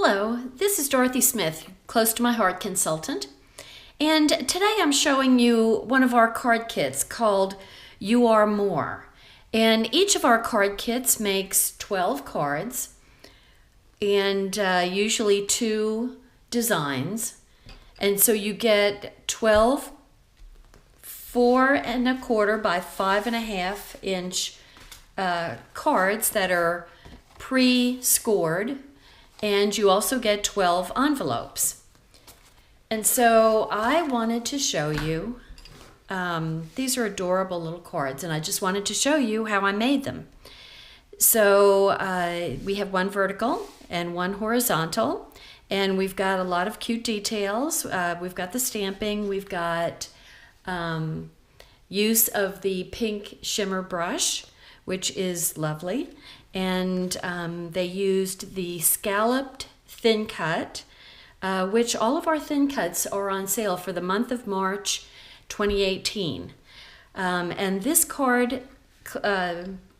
Hello, this is Dorothy Smith, close to my heart consultant, and today I'm showing you one of our card kits called You Are More. And each of our card kits makes 12 cards and usually 2 designs. And so you get 12 4¼ by 5½ inch cards that are pre-scored. And you also get 12 envelopes. And so I wanted to show you, these are adorable little cards, and I just wanted to show you how I made them. So we have one vertical and one horizontal, and we've got a lot of cute details. We've got the stamping, we've got use of the pink shimmer brush, which is lovely. And they used the scalloped thin cut, which all of our thin cuts are on sale for the month of March 2018. And this card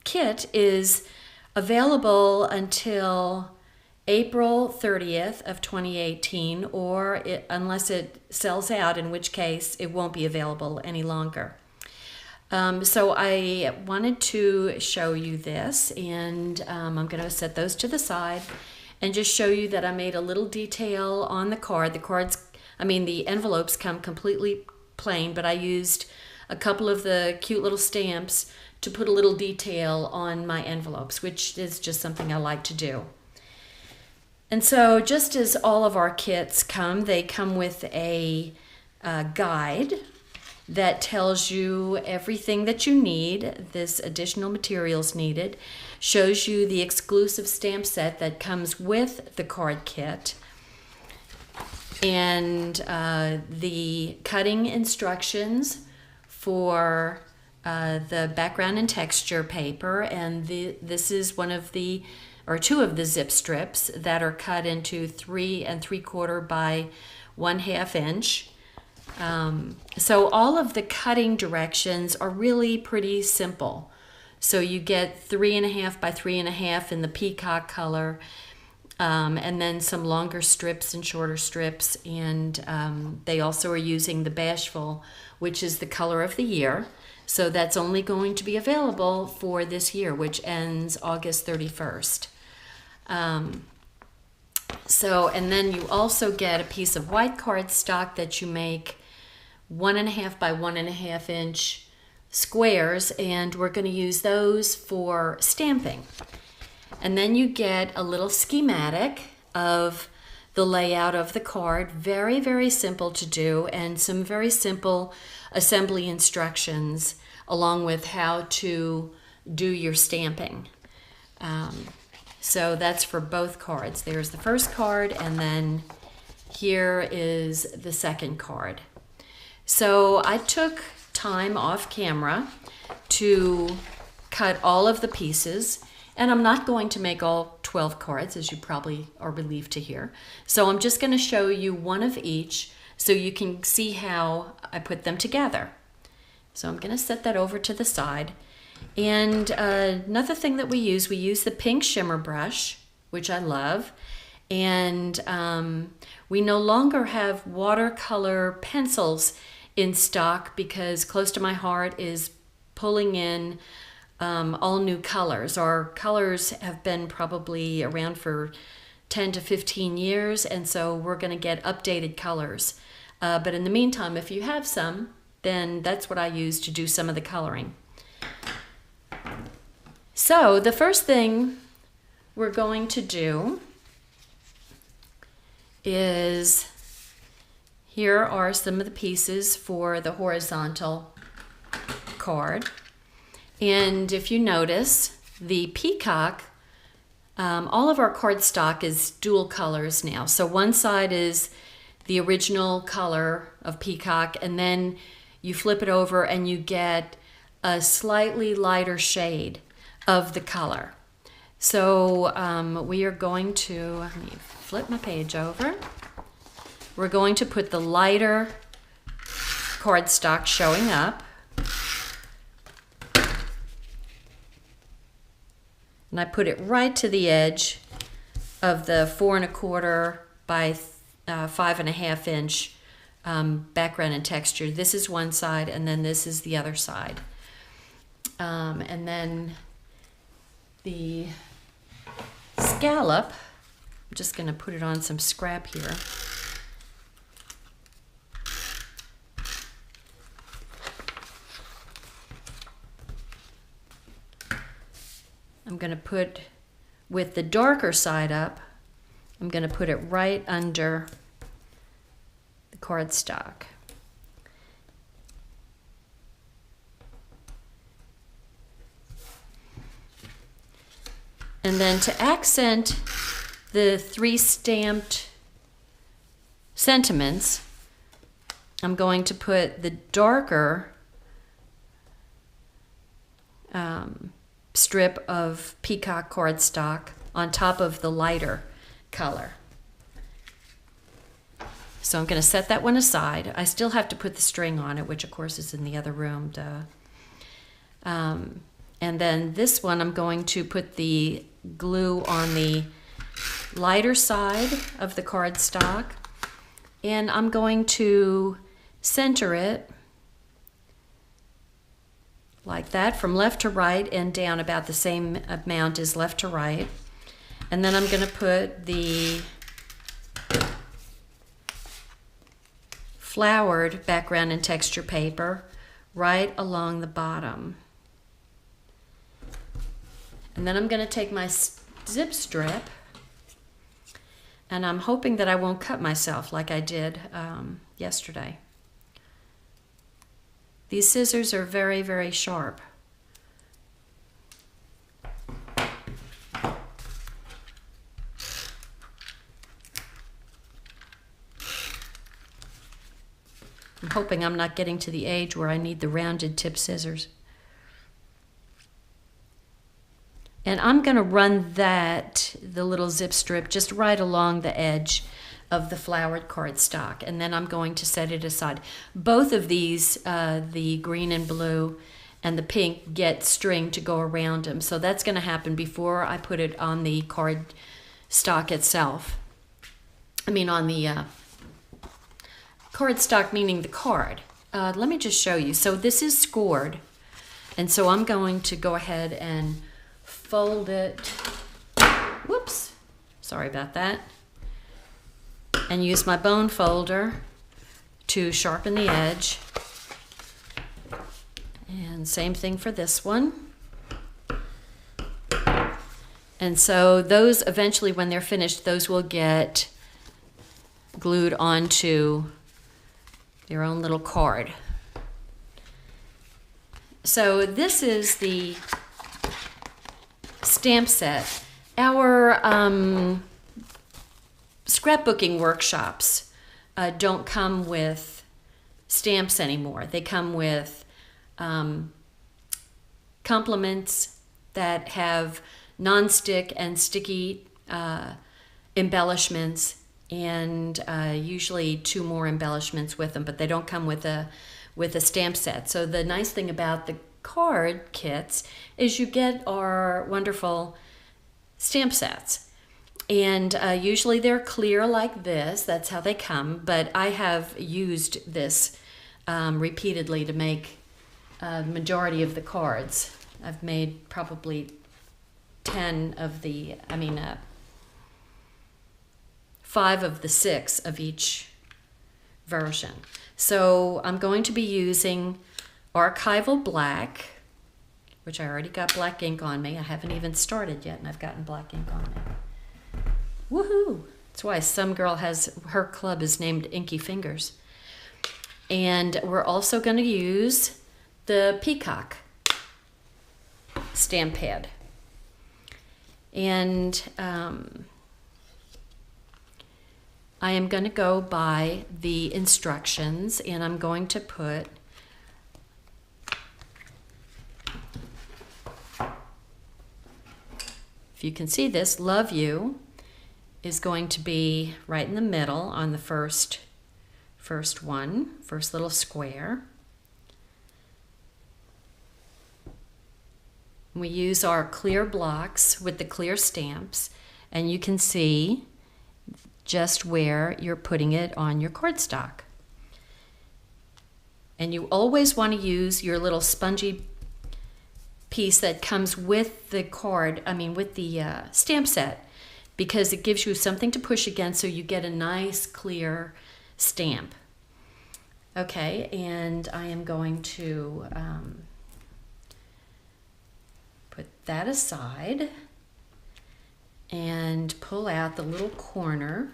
kit is available until April 30th of 2018, or unless it sells out, in which case it won't be available any longer. So I wanted to show you this, and I'm going to set those to the side and just show you that I made a little detail on the card. The envelopes come completely plain, but I used a couple of the cute little stamps to put a little detail on my envelopes, which is just something I like to do. And so just as all of our kits come, they come with a guide that tells you everything that you need, this additional materials needed, shows you the exclusive stamp set that comes with the card kit, and the cutting instructions for the background and texture paper, and this is two of the zip strips that are cut into 3 3/4 by 1/2 inch. So all of the cutting directions are really pretty simple. So you get 3½ by 3½ in the Peacock color, and then some longer strips and shorter strips, and they also are using the Bashful, which is the color of the year. So that's only going to be available for this year, which ends August 31st. And then you also get a piece of white cardstock that you make 1½ by 1½ inch squares, and we're going to use those for stamping. And then you get a little schematic of the layout of the card, very, very simple to do, and some very simple assembly instructions along with how to do your stamping. So that's for both cards. There's the first card, and then here is the second card. So I took time off camera to cut all of the pieces, and I'm not going to make all 12 cards, as you probably are relieved to hear. So I'm just going to show you one of each so you can see how I put them together. So I'm going to set that over to the side. And another thing that we use the pink shimmer brush, which I love. And we no longer have watercolor pencils in stock because Close to My Heart is pulling in all new colors. Our colors have been probably around for 10 to 15 years, and so we're going to get updated colors. But in the meantime, if you have some, then that's what I use to do some of the coloring. So the first thing we're going to do is, here are some of the pieces for the horizontal card. And if you notice, the Peacock, all of our cardstock is dual colors now. So one side is the original color of Peacock, and then you flip it over and you get a slightly lighter shade of the color. So we are going to, let me flip my page over. We're going to put the lighter cardstock showing up. And I put it right to the edge of the 4 1/4 by 5 1/2 inch background and texture. This is one side, and then this is the other side. And then the scallop, I'm just going to put it on some scrap here. I'm going to put, with the darker side up, I'm going to put it right under the cardstock. And then to accent the 3 stamped sentiments, I'm going to put the darker strip of Peacock cardstock on top of the lighter color. So I'm going to set that one aside. I still have to put the string on it, which of course is in the other room. And then this one, I'm going to put the glue on the lighter side of the cardstock, and I'm going to center it like that, from left to right and down about the same amount as left to right. And then I'm going to put the flowered background and texture paper right along the bottom. And then I'm going to take my zip strip, and I'm hoping that I won't cut myself like I did yesterday. These scissors are very, very sharp. I'm hoping I'm not getting to the age where I need the rounded tip scissors. And I'm going to run the little zip strip, just right along the edge of the flowered cardstock, and then I'm going to set it aside. Both of these, the green and blue and the pink, get string to go around them. So that's going to happen before I put it on the cardstock itself. I mean on the cardstock, meaning the card. Let me just show you. So this is scored, and so I'm going to go ahead and fold it. Whoops, sorry about that. And use my bone folder to sharpen the edge. And same thing for this one. And so those eventually, when they're finished, those will get glued onto their own little card. So this is the stamp set. Our scrapbooking workshops don't come with stamps anymore. They come with complements that have non-stick and sticky embellishments, and usually 2 more embellishments with them, but they don't come with a stamp set. So the nice thing about the card kits is you get our wonderful stamp sets. And usually they're clear like this. That's how they come. But I have used this repeatedly to make the majority of the cards. I've made probably 5 of the 6 of each version. So I'm going to be using Archival Black, which I already got black ink on me. I haven't even started yet, and I've gotten black ink on me. Woohoo! That's why some girl her club is named Inky Fingers. And we're also going to use the Peacock stamp pad. And I am going to go by the instructions, and I'm going to put if you can see this, Love You is going to be right in the middle on the first little square. We use our clear blocks with the clear stamps, and you can see just where you're putting it on your cardstock. And you always want to use your little spongy piece that comes with the card, with the stamp set, because it gives you something to push against so you get a nice clear stamp. Okay, and I am going to put that aside and pull out the little corner.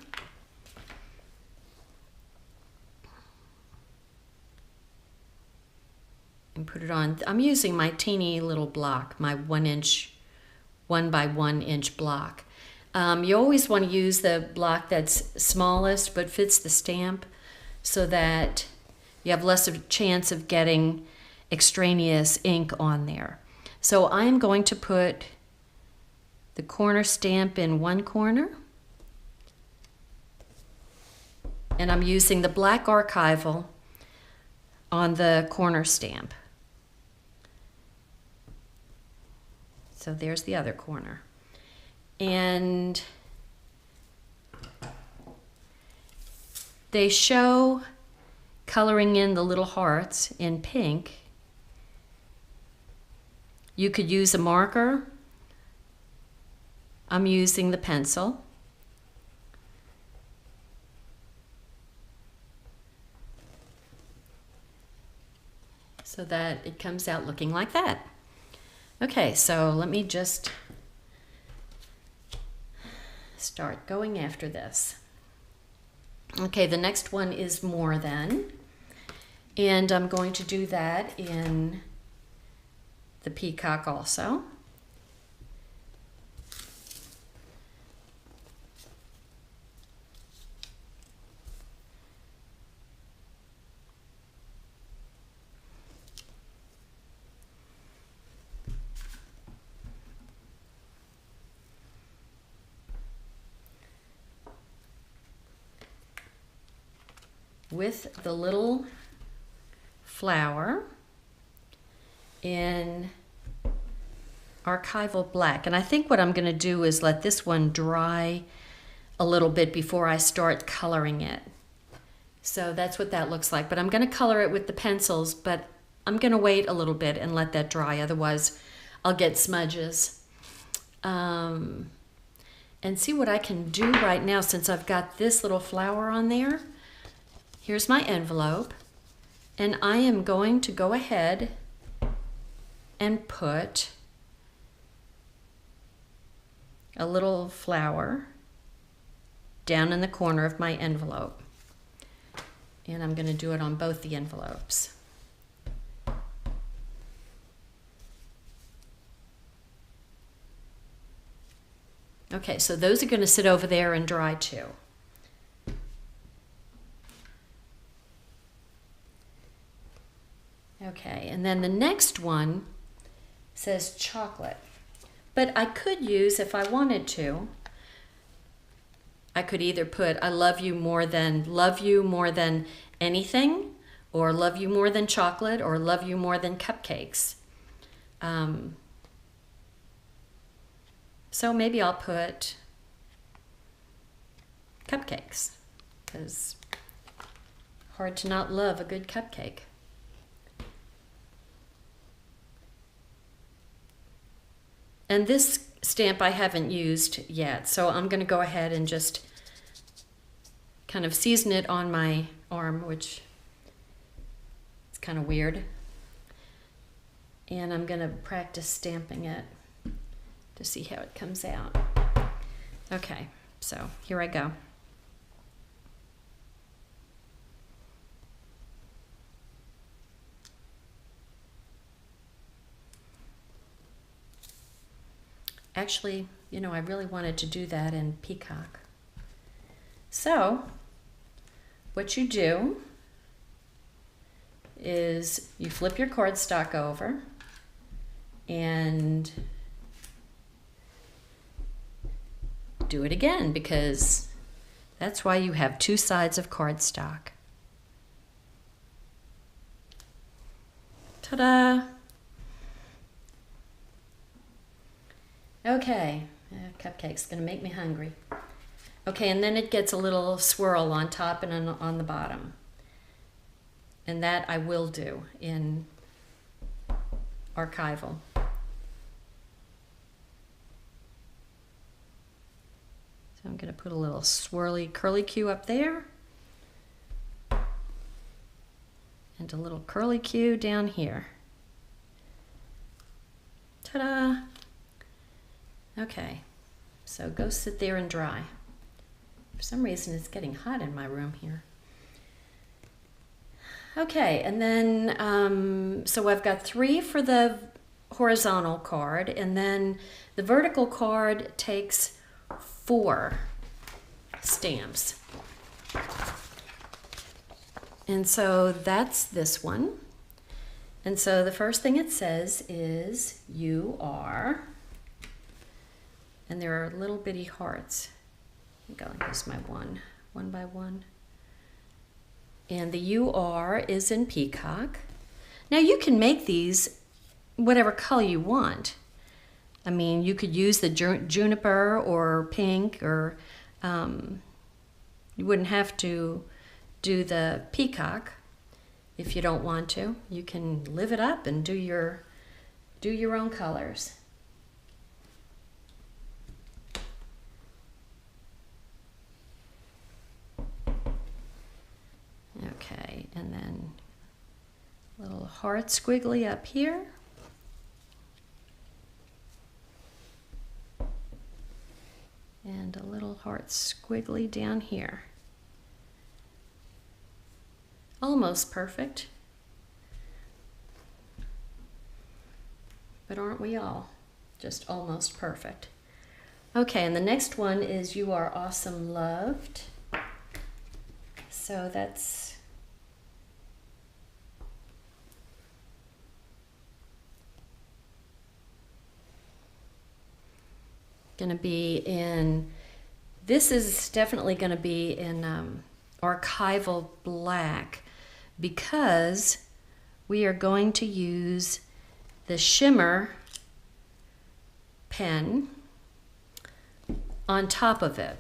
And put it on. I'm using my teeny little block, my 1 by 1 inch block. You always want to use the block that's smallest but fits the stamp so that you have less of a chance of getting extraneous ink on there. So I'm going to put the corner stamp in one corner, and I'm using the black archival on the corner stamp. So there's the other corner. And they show coloring in the little hearts in pink. You could use a marker. I'm using the pencil. So that it comes out looking like that. Okay, so let me just start going after this. Okay, the next one is More Than, and I'm going to do that in the Peacock also. With the little flower in archival black. And I think what I'm going to do is let this one dry a little bit before I start coloring it. So that's what that looks like. But I'm going to color it with the pencils, but I'm going to wait a little bit and let that dry. Otherwise, I'll get smudges. And see what I can do right now since I've got this little flower on there. Here's my envelope, and I am going to go ahead and put a little flower down in the corner of my envelope. And I'm going to do it on both the envelopes. Okay, so those are going to sit over there and dry too. Okay, and then the next one says chocolate. But I could use, if I wanted to, I could either put I love you more than anything, or love you more than chocolate, or love you more than cupcakes. So maybe I'll put cupcakes, because hard to not love a good cupcake. And this stamp I haven't used yet, so I'm going to go ahead and just kind of season it on my arm, which is kind of weird. And I'm going to practice stamping it to see how it comes out. Okay, so here I go. Actually, you know, I really wanted to do that in Peacock. So, what you do is you flip your cardstock over and do it again, because that's why you have two sides of cardstock. Ta-da! Okay, Cupcake's gonna make me hungry. Okay, and then it gets a little swirl on top and on the bottom. And that I will do in archival. So I'm gonna put a little swirly curly Q up there. And a little curly Q down here. Ta-da! Okay, so go sit there and dry. For some reason it's getting hot in my room here. Okay, and then, so I've got 3 for the horizontal card, and then the vertical card takes 4 stamps. And so that's this one. And so the first thing it says is, you are, and there are little bitty hearts. I think I'll use my one by one. And the you are is in Peacock. Now you can make these whatever color you want. I mean, you could use the juniper or pink, or you wouldn't have to do the Peacock if you don't want to. You can live it up and do your own colors. Okay, and then a little heart squiggly up here. And a little heart squiggly down here. Almost perfect. But aren't we all? Just almost perfect. Okay, and the next one is you are awesome loved. So that's going to be in, this is definitely going to be in archival black, because we are going to use the shimmer pen on top of it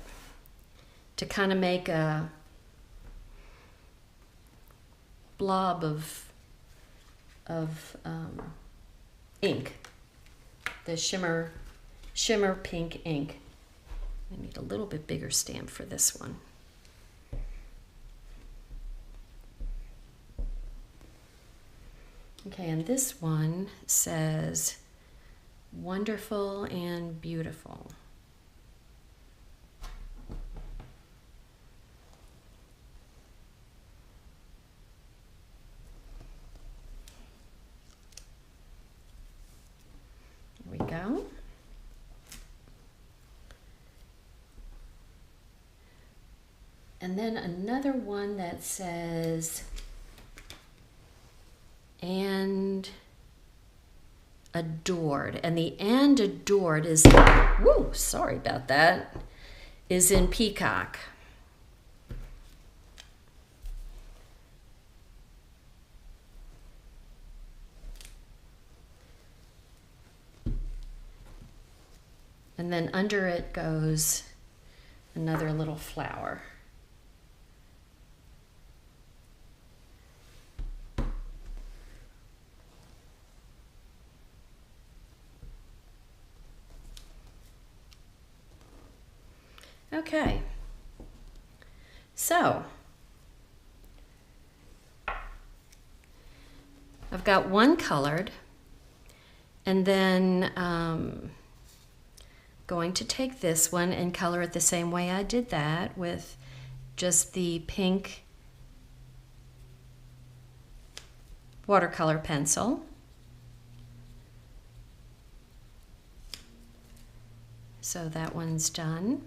to kind of make a blob of ink, the shimmer pink ink. I need a little bit bigger stamp for this one. Okay, and this one says wonderful and beautiful. There we go. And then another one that says and adored. And the and adored is, whoo, sorry about that, is in Peacock. And then under it goes another little flower. Okay, so I've got one colored, and then going to take this one and color it the same way I did that, with just the pink watercolor pencil. So that one's done.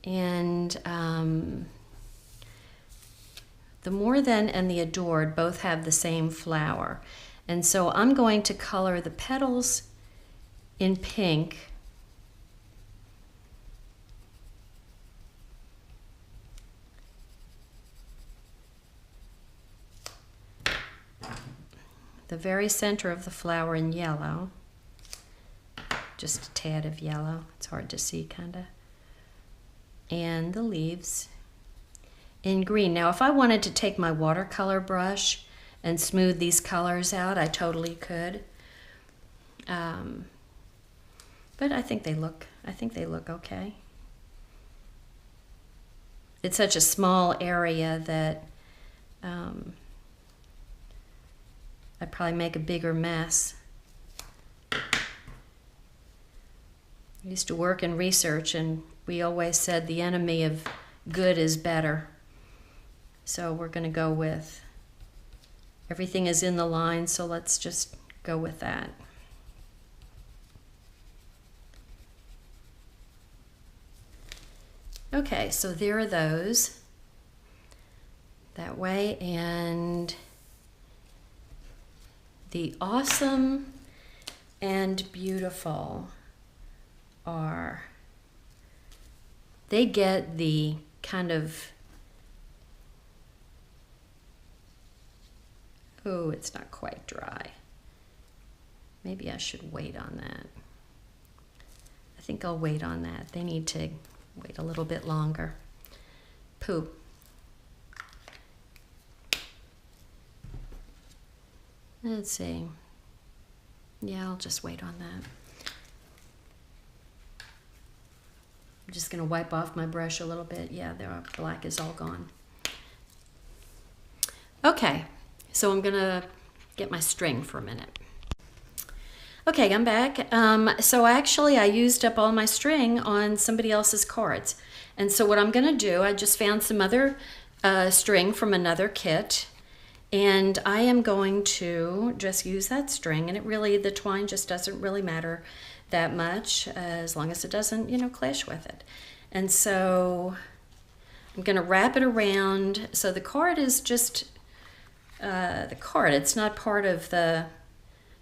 And the more than and the adored both have the same flower. And so I'm going to color the petals in pink. The very center of the flower in yellow. just a tad of yellow. It's hard to see, kind of. And the leaves in green. Now, if I wanted to take my watercolor brush and smooth these colors out, I totally could. But I think they look okay. It's such a small area that I'd probably make a bigger mess. I used to work in research, and we always said the enemy of good is better. So we're going to go with everything is in the line, so let's just go with that. Okay, so there are those that way, and the awesome and beautiful are, they get the kind of, oh, it's not quite dry. Maybe I should wait on that. I think I'll wait on that. They need to wait a little bit longer. Pooh. Let's see. Yeah, I'll just wait on that. I'm just going to wipe off my brush a little bit. Yeah, the black is all gone. Okay, so I'm going to get my string for a minute. Okay, I'm back. So actually I used up all my string on somebody else's cards. And so what I'm going to do, I just found some other string from another kit. And I am going to just use that string. And it really, the twine just doesn't really matter that much as long as it doesn't, you know, clash with it. And so I'm going to wrap it around. So the card is just the card. It's not part of the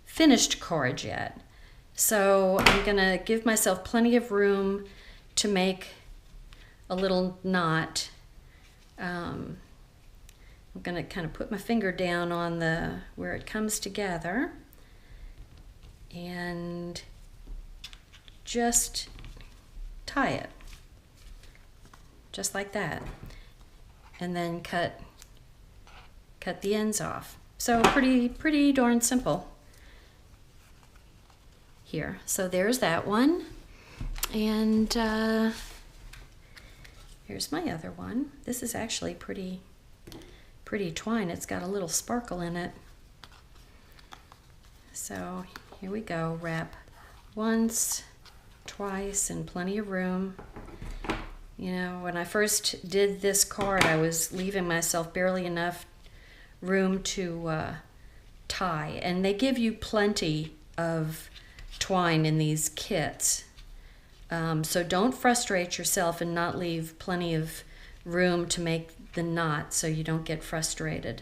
finished card yet. So I'm going to give myself plenty of room to make a little knot. I'm going to kind of put my finger down on the where it comes together and just tie it just like that, and then cut the ends off. So pretty darn simple here. So there's that one, and here's my other one. This is actually pretty twine. It's got a little sparkle in it. So here we go. Wrap once, twice, and plenty of room. You know, when I first did this card, I was leaving myself barely enough room to tie, and they give you plenty of twine in these kits. So don't frustrate yourself and not leave plenty of room to make the knot so you don't get frustrated.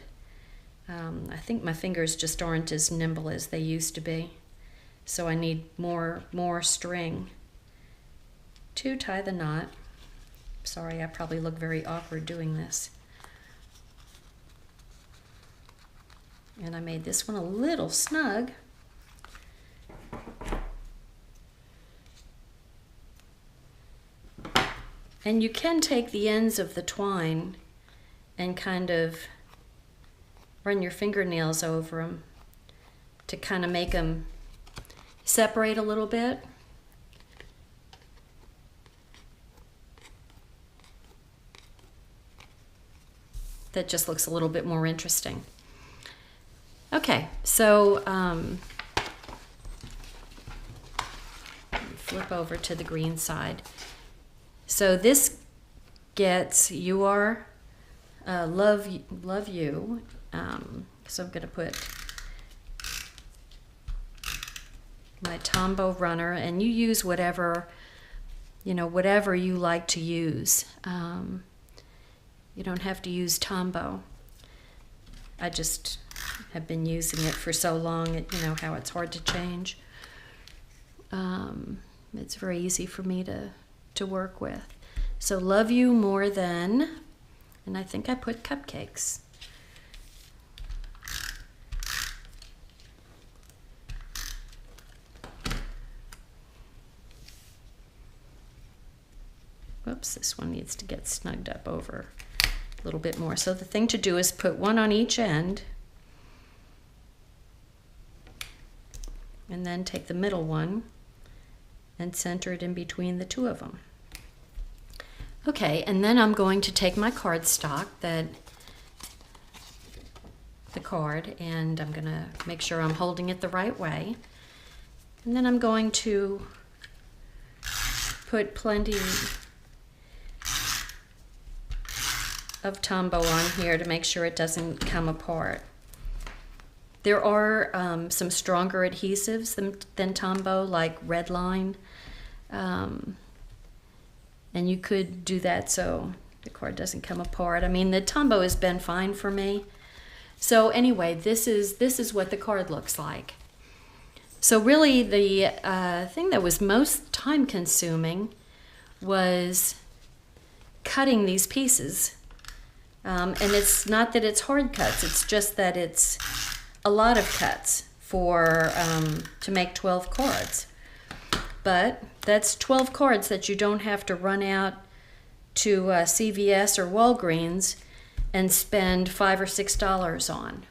I think my fingers just aren't as nimble as they used to be, so I need more string to tie the knot. Sorry, I probably look very awkward doing this. And I made this one a little snug. And you can take the ends of the twine and kind of run your fingernails over them to kind of make them separate a little bit. That just looks a little bit more interesting. Okay, so flip over to the green side. So this gets your love you. So I'm going to put my Tombow runner, and you use whatever, you know, whatever you like to use. You don't have to use Tombow. I just have been using it for so long, you know how it's hard to change. It's very easy for me to work with. So love you more than, and I think I put cupcakes. Whoops, this one needs to get snugged up over a little bit more. So the thing to do is put one on each end, and then take the middle one and center it in between the two of them. Okay, and then I'm going to take my cardstock, the card, and I'm gonna make sure I'm holding it the right way. And then I'm going to put plenty of Tombow on here to make sure it doesn't come apart. There are some stronger adhesives than Tombow, like Red Line. And you could do that so the card doesn't come apart. I mean, the Tombow has been fine for me. So anyway, this is what the card looks like. So really the thing that was most time consuming was cutting these pieces. And it's not that it's hard cuts, it's just that it's a lot of cuts for to make 12 cards. But that's 12 cards that you don't have to run out to CVS or Walgreens and spend $5 or $6 on.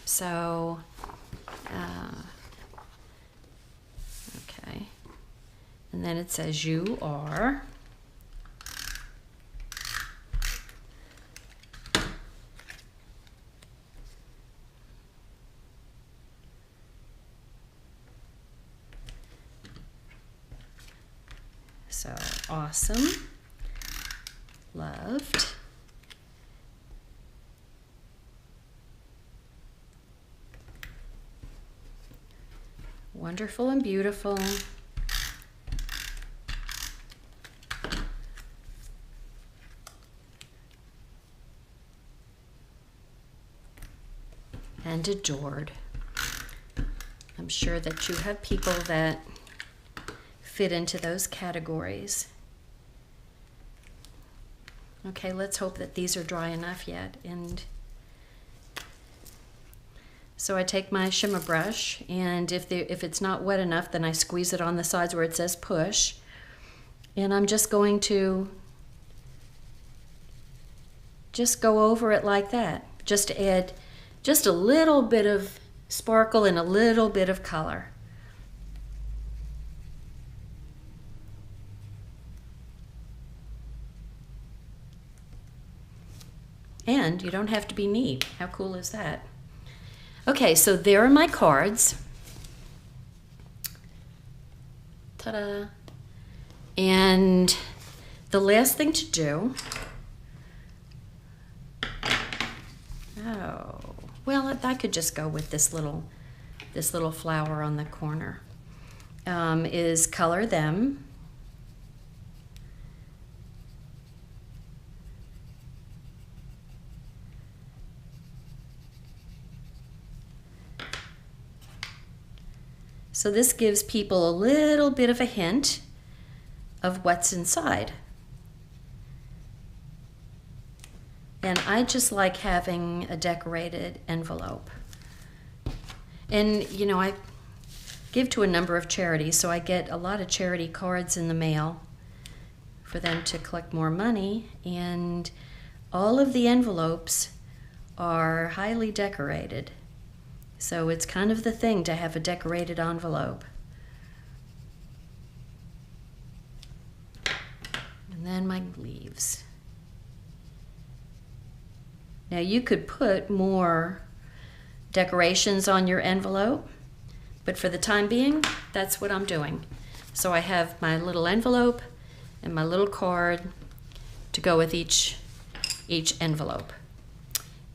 So, okay. And then it says you are. So awesome, loved, wonderful and beautiful, and adored. I'm sure that you have people that fit into those categories. Okay, let's hope that these are dry enough yet. And so I take my shimmer brush, and if it's not wet enough, then I squeeze it on the sides where it says push. And I'm just going to just go over it like that, just to add just a little bit of sparkle and a little bit of color. And you don't have to be neat. How cool is that? Okay, so there are my cards. Ta-da. And the last thing to do, oh, well, I could just go with this little flower on the corner, is color them. So this gives people a little bit of a hint of what's inside. And I just like having a decorated envelope. And you know, I give to a number of charities, so I get a lot of charity cards in the mail for them to collect more money. And all of the envelopes are highly decorated. So it's kind of the thing to have a decorated envelope. And then my leaves. Now you could put more decorations on your envelope, but for the time being, that's what I'm doing. So I have my little envelope and my little card to go with each envelope.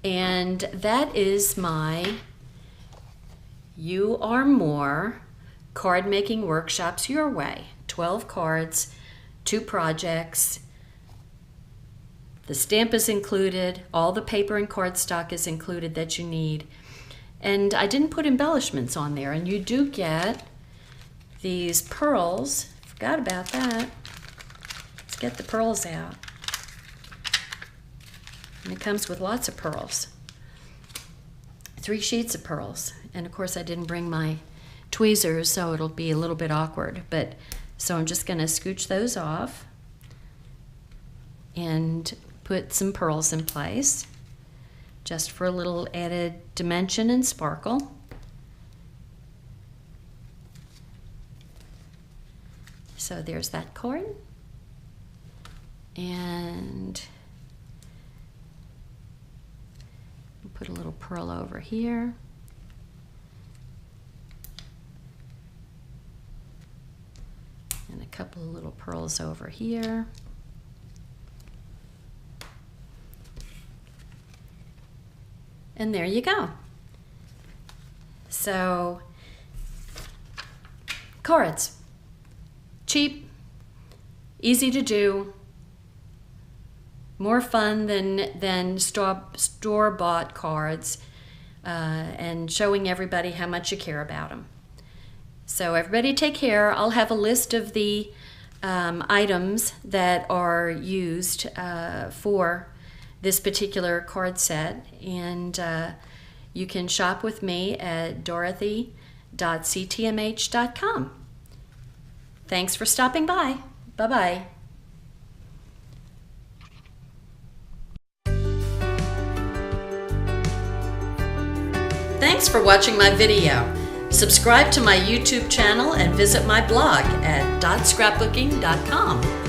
And that is my You Are More card making workshops your way. 12 cards, 2 projects. The stamp is included, all the paper and cardstock is included that you need. And I didn't put embellishments on there, and you do get these pearls. Forgot about that. Let's get the pearls out. And it comes with lots of pearls. 3 sheets of pearls. And of course I didn't bring my tweezers, so it'll be a little bit awkward, but So I'm just going to scooch those off and put some pearls in place just for a little added dimension and sparkle. So there's that card. And put a little pearl over here. And a couple of little pearls over here. And there you go. So, cards. Cheap, easy to do, more fun than store-bought cards, and showing everybody how much you care about them. So everybody take care. I'll have a list of the items that are used for this particular card set, and you can shop with me at dorothy.ctmh.com. Thanks for stopping by. Bye-bye. Thanks for watching my video. Subscribe to my YouTube channel and visit my blog at dotscrapbooking.com.